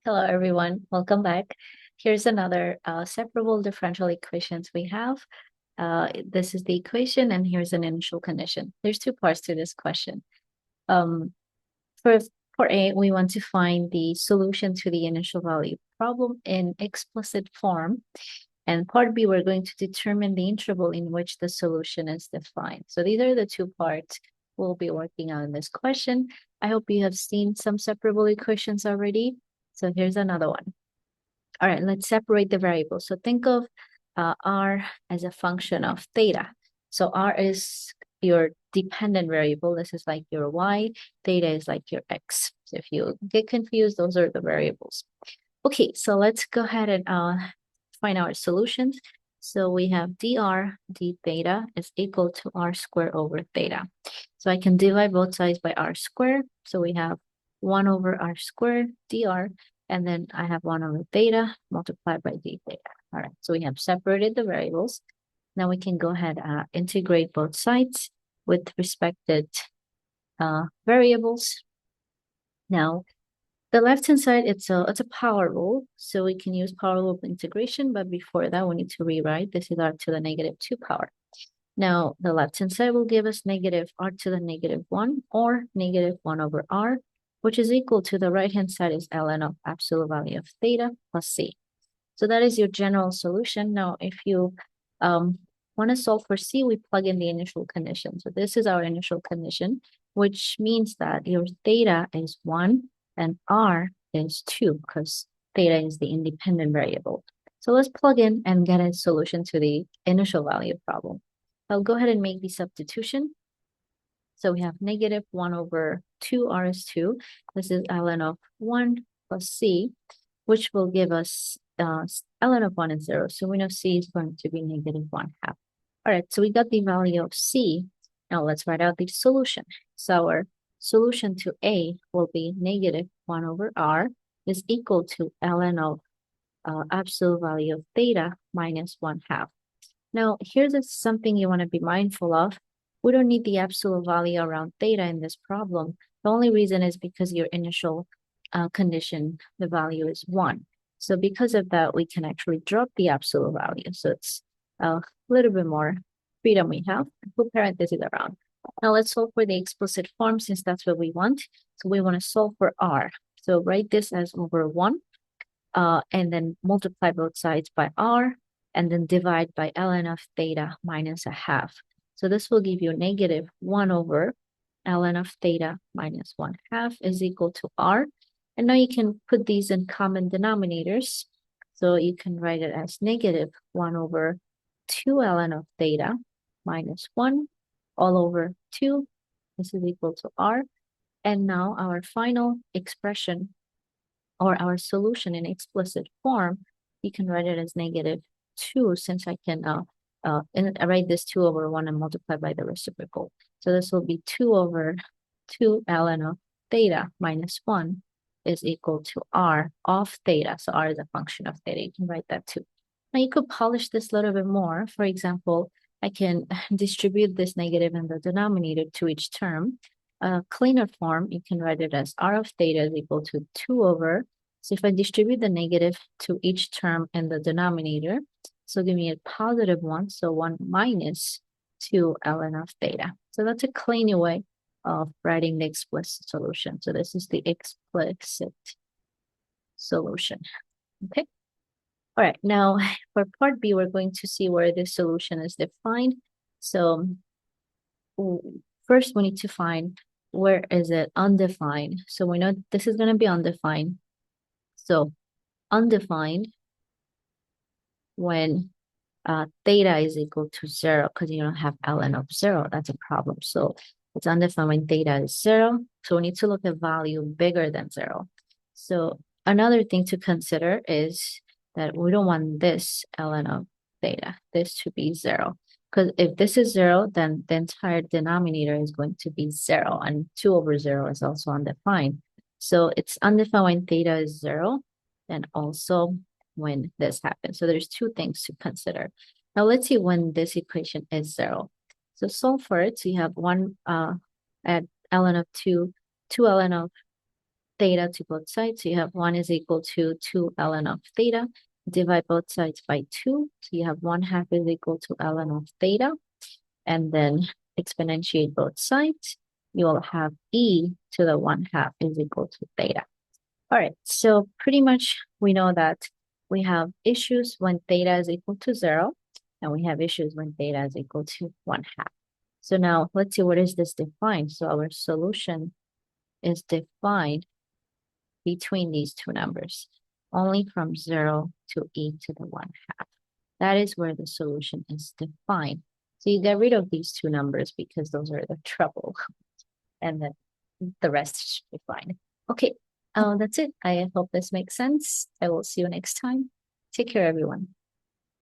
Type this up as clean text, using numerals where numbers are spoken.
Hello, everyone. Welcome back. Here's another separable differential equations we have. This is the equation, and here's an initial condition. There's two parts to this question. Um, for, for A, we want to find the solution to the initial value problem in explicit form. And part B, we're going to determine the interval in which the solution is defined. So these are the two parts we'll be working on in this question. I hope you have seen some separable equations already. So here's another one. All right, let's separate the variables. So think of R as a function of theta. So R is your dependent variable. This is like your Y. Theta is like your X. So if you get confused, those are the variables. Okay, so let's go ahead and find our solutions. So we have dr d theta is equal to r squared over theta. So I can divide both sides by r squared. So we have 1 over r squared dr, and then I have 1 over theta multiplied by d theta. All right, so we have separated the variables. Now we can go ahead and integrate both sides with respected variables. Now, the left-hand side, it's a power rule, so we can use power rule of integration, but before that, we need to rewrite this is r to the negative 2 power. Now, the left-hand side will give us negative r to the negative 1 or negative 1 over r, which is equal to the right-hand side is ln of absolute value of theta plus c. So that is your general solution. Now, if you want to solve for c, we plug in the initial condition. So this is our initial condition, which means that your theta is 1 and r is 2 because theta is the independent variable. So let's plug in and get a solution to the initial value problem. I'll go ahead and make the substitution. So we have negative 1 over 2 r is 2. This is ln of 1 plus c, which will give us ln of 1 is 0. So we know c is going to be negative 1/2. All right, so we got the value of c. Now let's write out the solution. So our solution to A will be negative 1 over r is equal to ln of absolute value of theta minus 1/2. Now, here's something you want to be mindful of. We don't need the absolute value around theta in this problem. The only reason is because your initial condition, the value is 1. So because of that, we can actually drop the absolute value. So it's a little bit more freedom we have. Put parentheses around. Now let's solve for the explicit form since that's what we want. So we want to solve for r. So write this as over 1 and then multiply both sides by r and then divide by ln of theta minus 1/2. So this will give you negative 1 over ln of theta minus 1/2 is equal to r. And now you can put these in common denominators. So you can write it as negative 1 over 2 ln of theta minus 1 all over 2. This is equal to r. And now our final expression or our solution in explicit form, you can write it as negative 2 since I can write this 2 over 1 and multiply by the reciprocal. So this will be 2 over 2 ln of theta minus 1 is equal to r of theta. So r is a function of theta. You can write that too. Now you could polish this a little bit more. For example, I can distribute this negative in the denominator to each term. Cleaner form, you can write it as r of theta is equal to 2 over. So if I distribute the negative to each term in the denominator, so give me a positive 1, so 1 minus 2 ln of theta. So that's a cleaner way of writing the explicit solution. So this is the explicit solution. Okay. All right, now for part B, we're going to see where this solution is defined. So first we need to find where is it undefined. So we know this is going to be undefined. So undefined when theta is equal to 0 because you don't have ln of 0. That's a problem. So it's undefined when theta is 0. So we need to look at value bigger than 0. So another thing to consider is that we don't want this ln of theta, this to be 0. Because if this is 0, then the entire denominator is going to be 0. And 2 over 0 is also undefined. So it's undefined when theta is 0 and also when this happens. So there's two things to consider. Now let's see when this equation is 0. So solve for it. So you have 1 at ln of 2, 2 ln of theta to both sides. So you have 1 is equal to 2 ln of theta. Divide both sides by 2. So you have 1/2 is equal to ln of theta. And then exponentiate both sides. You will have e to the 1/2 is equal to theta. All right, so pretty much we know that we have issues when theta is equal to 0, and we have issues when theta is equal to 1/2. So now let's see, what is this defined? So our solution is defined between these two numbers, only from 0 to e to the 1/2. That is where the solution is defined. So you get rid of these two numbers because those are the trouble, and then the rest should be fine. Okay, that's it. I hope this makes sense. I will see you next time. Take care, everyone.